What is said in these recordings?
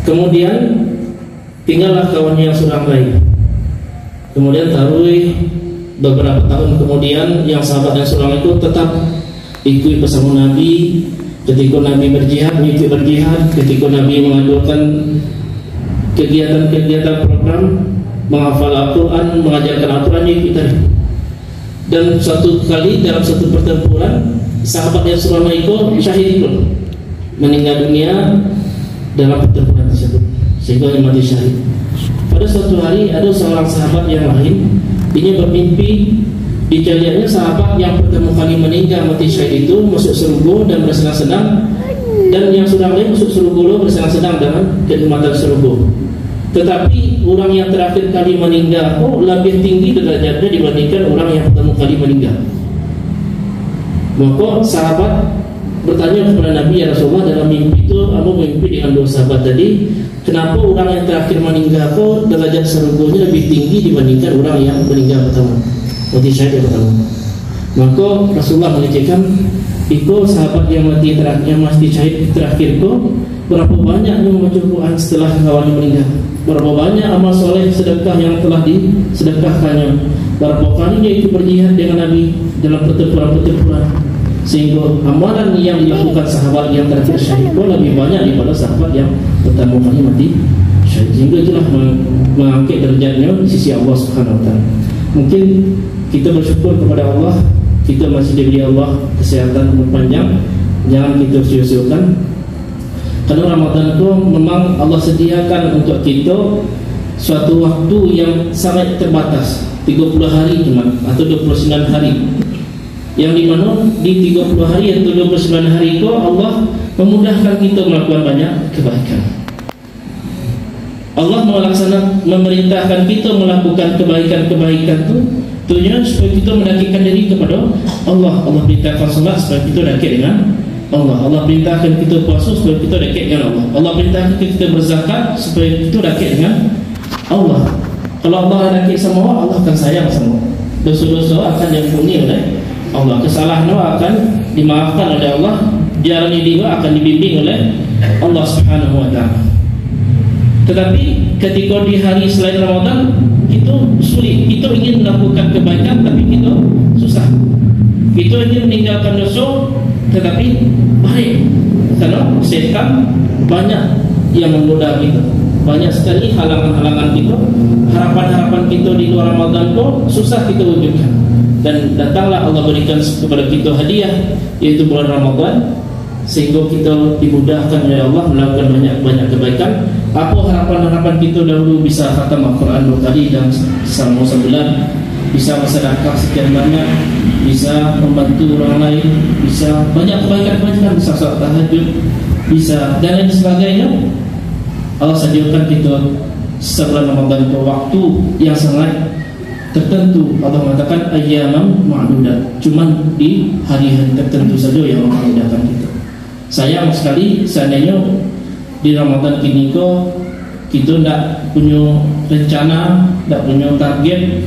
Kemudian tinggallah kawannya yang seorang lain. Kemudian taruh beberapa tahun kemudian yang sahabat yang seorang itu tetap ikut bersama Nabi. Ketika Nabi berjihad, ikut berjihad. Ketika Nabi mengadakan kegiatan-kegiatan program menghafal Al-Quran, mengajarkan Al-Quran, ikut tadi. Dan suatu kali dalam satu pertempuran, sahabat yang seorang itu syahid pun meninggal dunia dalam pertempuran tersebut, sehingga dia mati syahid. Pada suatu hari ada seorang sahabat yang lain, ini bermimpi dijadiannya sahabat yang pertama kali meninggal mati syahid itu masuk surga dan bersenang-senang, dan yang sudah lain masuk surga bersenang-senang dengan kenikmatan surga. Tetapi orang yang terakhir kali meninggal lebih tinggi derajatnya dibandingkan orang yang pertama kali meninggal. Maka sahabat bertanya kepada Nabi, ya Rasulullah, dalam mimpi itu aku mimpi dengan dua sahabat tadi, kenapa orang yang terakhir meninggal derajat surganya lebih tinggi dibandingkan orang yang meninggal pertama, mati syahid yang pertama? Maka Rasulullah mengatakan, itu sahabat yang mati terakhir, yang mati syahid terakhir berapa banyak yang membaca Quran setelah kawannya meninggal, berapa banyak amal soleh sedekah yang telah disedekahkannya, berapa kali dia ikut berjihad dengan Nabi dalam pertempuran-pertempuran, sehingga amalan yang dilakukan sahabat yang terakhir syahid lebih banyak daripada sahabat yang pertama kali mati syahid. Sehingga itulah mengangkat derajatnya di sisi Allah Subhanahu Wa Taala. Mungkin kita bersyukur kepada Allah, kita masih diberi Allah kesehatan umur panjang. Jangan kita sia-siakan, karena Ramadan itu memang Allah sediakan untuk kita suatu waktu yang sangat terbatas, 30 hari cuma atau 29 hari, yang dimana di 30 hari atau 29 hari itu Allah memudahkan kita melakukan banyak kebaikan. Allah memerintahkan kita melakukan kebaikan-kebaikan itu tujuannya supaya kita mendekatkan diri kepada Allah. Allah perintahkan salat supaya kita dekat dengan Allah. Allah perintahkan kita puasa supaya kita dekat dengan Allah. Allah perintahkan kita berzakat supaya kita dekat dengan Allah. Kalau Allah dekat sama Allah akan sayang sama. Dosa-dosa akan diampuni oleh Allah, kesalahan akan dimaafkan oleh Allah, jalan dia akan dibimbing oleh Allah Subhanahu Wa Taala. Tetapi ketika di hari selain Ramadan itu sulit, kita ingin melakukan kebaikan tapi kita susah. Kita ingin meninggalkan dosa tetapi baik, karena setan banyak yang menggoda kita, banyak sekali halangan-halangan kita, harapan-harapan kita di luar Ramadan itu susah kita wujudkan. Dan datanglah Allah berikan kepada kita hadiah, yaitu bulan Ramadan, sehingga kita dimudahkan oleh Allah melakukan banyak kebaikan. Apa harapan-harapan kita dahulu bisa khatam Al-Quran 2 kali dalam selama sebulan, bisa bersedekah sekian banyak, bisa membantu orang lain, bisa banyak kebaikan-kebaikan, bisa salat tahajud, bisa dan lain sebagainya. Allah sediakan kita sebulan Ramadan itu waktu yang sangat tertentu. Allah mengatakan ayyamam ma'dudat, cuman di hari-hari tertentu saja yang Allah mudahkan kita. Sayang sekali seandainya di Ramadan ini kita tidak punya rencana, tidak punya target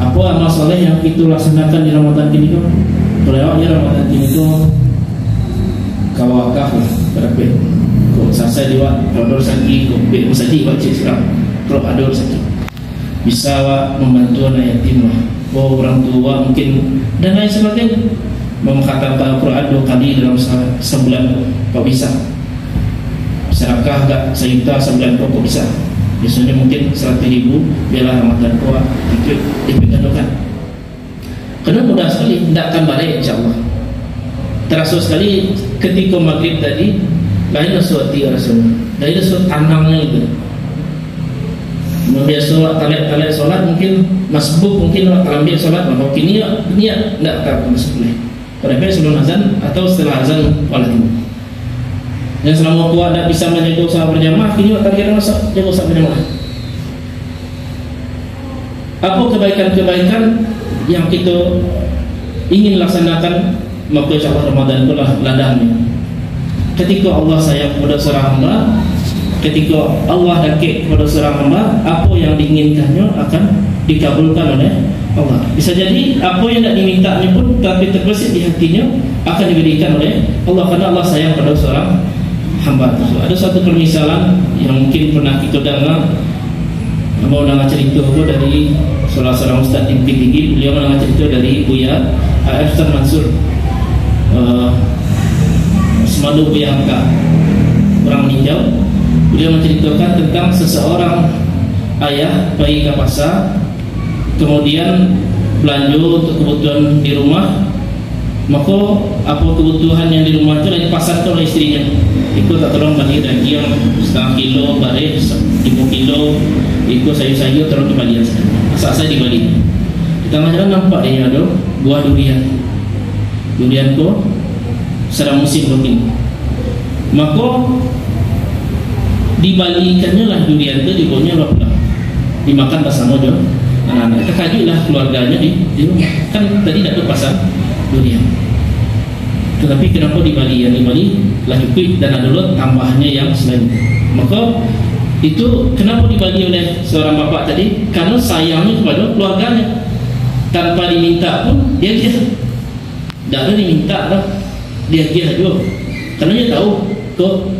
apa amal soleh yang kita laksanakan di Ramadan ini kelewatnya Ramadan ini kawakah berapa kok selesai diwat kalau sakit kok bet sakit baca surah kalau ada sakit bisa membantu anak yatim orang tua mungkin dan lain sebagainya, mengkhatamkan Al-Quran 2 kali dalam sebulan kok bisa, sedekah agak sejuta sebulan kok bisa, biasanya mungkin 100.000 biarlah Ramadan kuat ikut dipegandokan. Karena mudah sekali, tidak akan balik insyaAllah. Terasa sekali ketika maghrib tadi, lainlah suatu Rasulullah, lainlah suatu tanangnya itu. Biasa tarik solat mungkin masbuk, mungkin ambil solat, maka kini tidak akan masuk boleh. Pada sebelum azan atau setelah azan wala ini. Dan selama kuat tidak bisa menjaga usaha berjamaah, kini targetnya jaga usaha berjamaah. Apa kebaikan-kebaikan yang kita ingin laksanakan, maka insyaAllah Ramadan itulah ladangnya. Ketika Allah sayang kepada seorang hamba, ketika Allah dekat kepada seorang hamba, apa yang diinginkannya akan dikabulkan oleh Allah. Bisa jadi apa yang tidak dimintanya pun tapi terbesit di hatinya akan diberikan oleh Allah, karena Allah sayang pada seorang hamba itu. Ada satu permisalan yang mungkin pernah kita dengar, mau dengar cerita itu dari salah seorang ustaz di Bukit Tinggi. Beliau mendengar cerita dari Buya Ustaz Mansur, Semadu Buya Hamka, orang meninjau. Beliau menceritakan tentang seseorang ayah pergi ke pasar, kemudian belanja untuk kebutuhan di rumah. Maka apa kebutuhan yang di rumah itu lagi pasar tu oleh istrinya. Ikut tak tolong bagi daging setengah kilo, baris 5 kilo, ikut sayur-sayur terus kembali saja. Asal saya di Bali. Di tengah jalan nampak dia ada buah durian. Durian tu sedang musim begini. Maka dibalikannya lah durian tu, dibawa pulang, dimakan bersama je anak-anak. Terkejutlah keluarganya di rumah. Kan tadi tak ada pasar durian, tetapi kenapa di Bali? Yang di Bali lagi quick dan ada lot tambahannya yang selain. Maka itu kenapa dibagi oleh seorang bapak tadi? Karena sayangnya kepada keluarganya, tanpa diminta pun dia giah. Tak ada diminta dah, dia giah juga. Karena dia tahu kok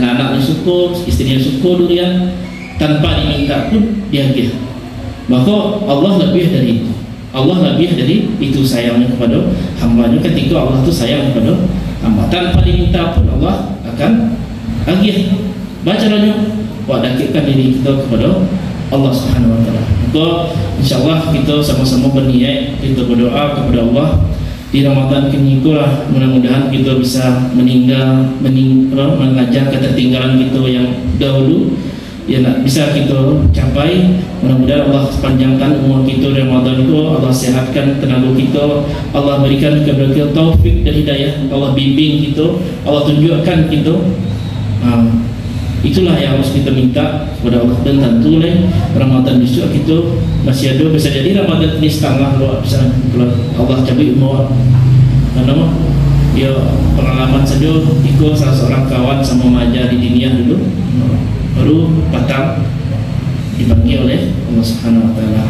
anak-anaknya suka, istrinya suka durian, tanpa diminta pun dia giah. Maka Allah lebih dari itu. Allah lebih dari itu sayangnya kepada hamba-Nya. Ketika Allah itu sayang kepada hamba, tanpa diminta pun Allah akan agih. Baca doanya, dakikkan diri kita kepada Allah Subhanahu Wa Taala. Maka insyaAllah kita sama-sama berniat, kita berdoa kepada Allah di Ramadan ini lah, mudah-mudahan kita bisa mengajar ketertinggalan kita yang dahulu, ya nak bisa kita capai. Mudah-mudahan Allah panjangkan umur kita di Ramadan itu, Allah sehatkan tenaga kita, Allah berikan kepada kita taufik dan hidayah, Allah bimbing kita, Allah tunjukkan kita. Itulah yang harus kita minta kepada Allah. Dan tentu Ramadan besok kita masih ada, bisa jadi Ramadan ini setengah luar bisa Allah cabut umur. Karena dia pengalaman saja, ikut salah seorang kawan sama mengajar di Diniah dulu, baru patang dipanggil oleh Allah Subhanahu Wa Taala.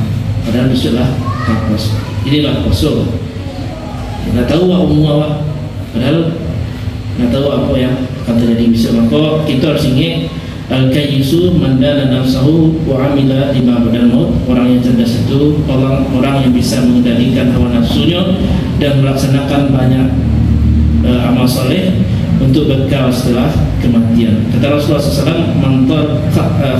Padahal besoklah puasa. Inilah puasa. Tidak tahu apa umur awak, padahal tidak tahu apa yang akan terjadi besok. Maka kita harus ingat al-kayyisu man dana nafsahu wa amila lima badal maut. Orang yang cerdas itu orang yang bisa mengendalikan hawa nafsunya dan melaksanakan banyak amal soleh untuk bekal setelah kematian. Kata Rasulullah SAW,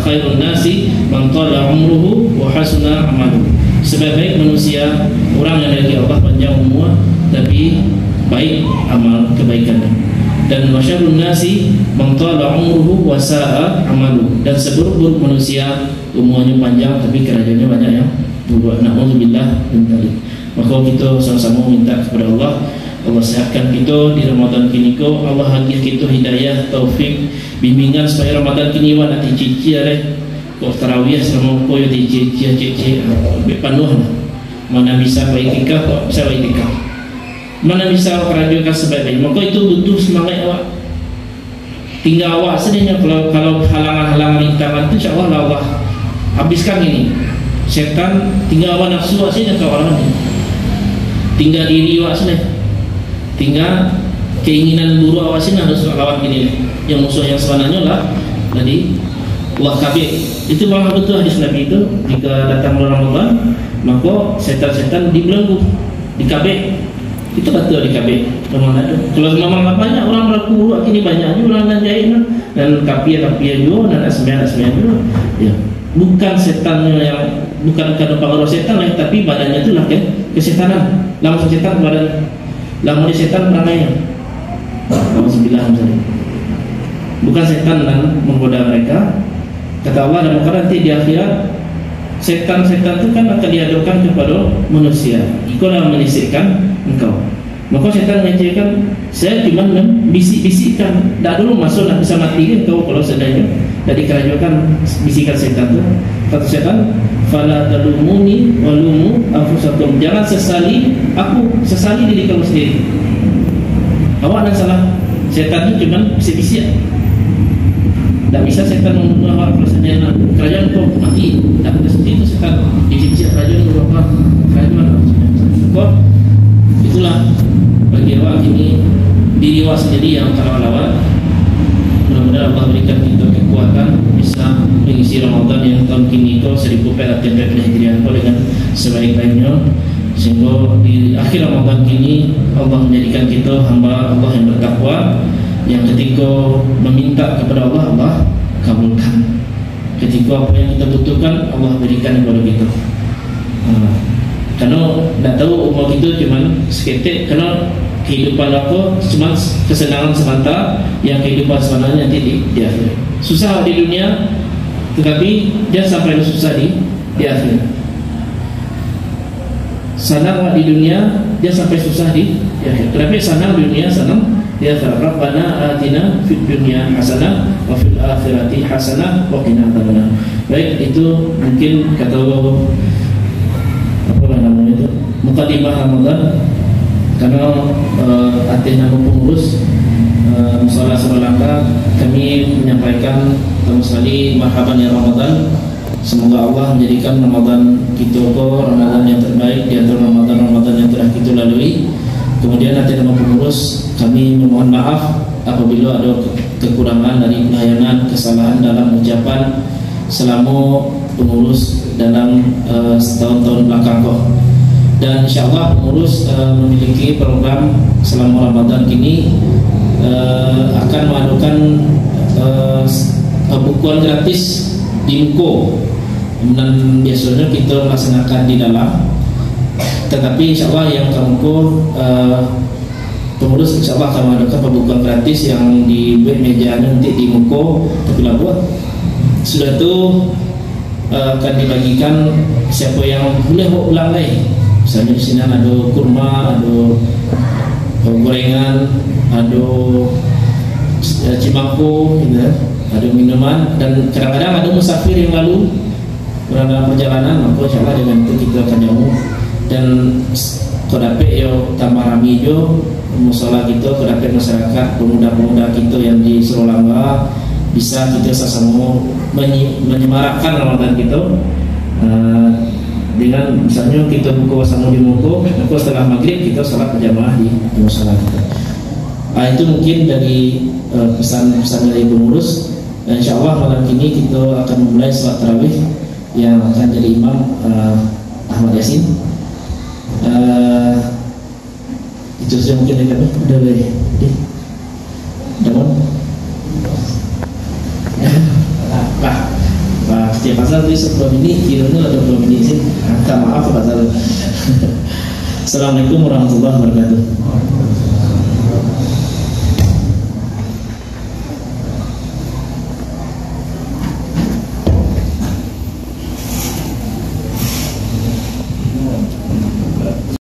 khairun nasi man tala umruhu wa hasuna amaluhu. Sebaik-baik manusia orang yang dari Allah panjang umur tapi baik amal kebaikannya. Dan wasyarrun nasi man tala umruhu wa sa'a amaluhu. Dan seburuk-buruk manusia umurnya panjang tapi kerajanya banyak yang buruk. Na'udzubillah min dzalik. Maka kita sama-sama minta kepada Allah, Allah sehatkan kita di Ramadan kini ko, Allah hadiah kita hidayah, taufik, bimbingan supaya Ramadan kini wa nanti cici kok tarawih selama ko yo cici penuh. Mana bisa iktikaf, kok bisa iktikaf. Mana bisa kerjakan sebaik-baik. Maka itu butuh semangat awak. Tinggal awak sedihnya kalau halangan-halangan rintangan itu insya-Allah Allah habiskan ini. Setan tinggal awak nafsu awak saja kawan ini. Tinggal diri awak saja. Tinggal keinginan buruk awak saja harus lawan ini. Yang musuh yang sebenarnya lah tadi Allah kabir. Itu malah betul hadis Nabi itu, jika datang bulan Ramadan maka setan-setan dibelenggu, dikabir. Itu betul di KB memang ada. Kalau memang banyak orang melaku ini banyak juga orang jahit dan kapia juga dan asmian juga. Ya, bukan setannya yang bukan karena pengaruh setan lah, tapi badannya itulah kan kesetanan. Langsung setan badan, lamun setan peranainya. Alhamdulillah misalnya. Bukan setan dan menggoda mereka. Kata Allah dalam Al-Quran nanti di akhirat setan-setan itu kan akan dihadapkan kepada manusia. Ikut yang menisikkan engkau. Maka setan mengajarkan, saya cuma bisik-bisikkan. Tak dulu masuk nak bisa mati engkau kalau sedangnya. Dari kerajaan bisikan setan itu. Kata setan, fala talumuni walumu anfusakum. Jangan sesali aku, sesali diri kamu sendiri. Awak ada salah. Setan itu cuma bisik-bisik. Tak bisa setan membunuh awak kalau sedangnya kerajaan kau mati. Tak bisa seperti itu setan. Bisik-bisik kerajaan berapa? Kerajaan kau. Itulah bagi awak ini diri awak sendiri yang kalau lawan. mudah-mudahan Allah berikan kita kekuatan bisa mengisi Ramadan yang tahun kini itu 1440 Hijriah dengan sebaik-baiknya, sehingga di akhir Ramadan kini Allah menjadikan kita hamba Allah yang bertakwa, yang ketika meminta kepada Allah, Allah kabulkan. Ketika apa yang kita butuhkan Allah berikan kepada kita. Karena tak tahu umur kita cuma seketik, karena kehidupan apa cuma kesenangan semata, yang kehidupan sebenarnya nanti di akhir. Susah di dunia, tetapi jangan sampai susah di akhir. Senang di dunia, jangan sampai susah di akhir. Tetapi senang di dunia, senang di akhir. Rabbana atina fid dunya hasanah wa fil akhirati hasanah wa qina adzabannar. Baik, itu mungkin kata apa namanya itu mukadimah Ramadan. Karena atas nama pengurus Musyawarah Sebalangka, kami menyampaikan pertama sekali marhaban ya Ramadan. Semoga Allah menjadikan Ramadan kita Ramadan yang terbaik di antara Ramadan yang telah kita lalui. Kemudian atas nama pengurus kami memohon maaf apabila ada kekurangan dari pelayanan, kesalahan dalam ucapan selama pengurus dalam setahun-tahun belakang kok. Dan insyaAllah pengurus memiliki program selama Ramadan kini akan mengadakan bukuan gratis di Muko, dan biasanya kita melaksanakan di dalam. Tetapi insyaAllah yang ke Muko, pengurus insyaAllah akan mengadakan pembukuan gratis yang dibuat meja nanti di Muko. Tapi lah buat sudah tu akan dibagikan siapa yang boleh ulang lagi. Misalnya di sini ada kurma, ada gorengan, ada cimako, gitu, ada minuman, dan kadang-kadang ada musafir yang lalu dalam perjalanan, maka insyaAllah dengan itu kita akan jauh. Dan kodapek yo tambah rami jo musola kita, kodapek masyarakat, pemuda-pemuda kita yang di Suralamba bisa kita sama-sama menyemarakkan Ramadan kita. Dengan misalnya kita buka sama di Muko, maka setelah maghrib kita salat berjamaah di musola kita. Itu mungkin dari pesan-pesan dari pengurus. InsyaAllah malam ini kita akan memulai salat tarawih yang akan jadi imam Ahmad Yasin. Itu saja mungkin dari kami. Ada lagi? Dalam? Setiap pasal itu 10 menit, kiranya ada 20 menit sih. Minta maaf pasal. Assalamualaikum warahmatullahi wabarakatuh.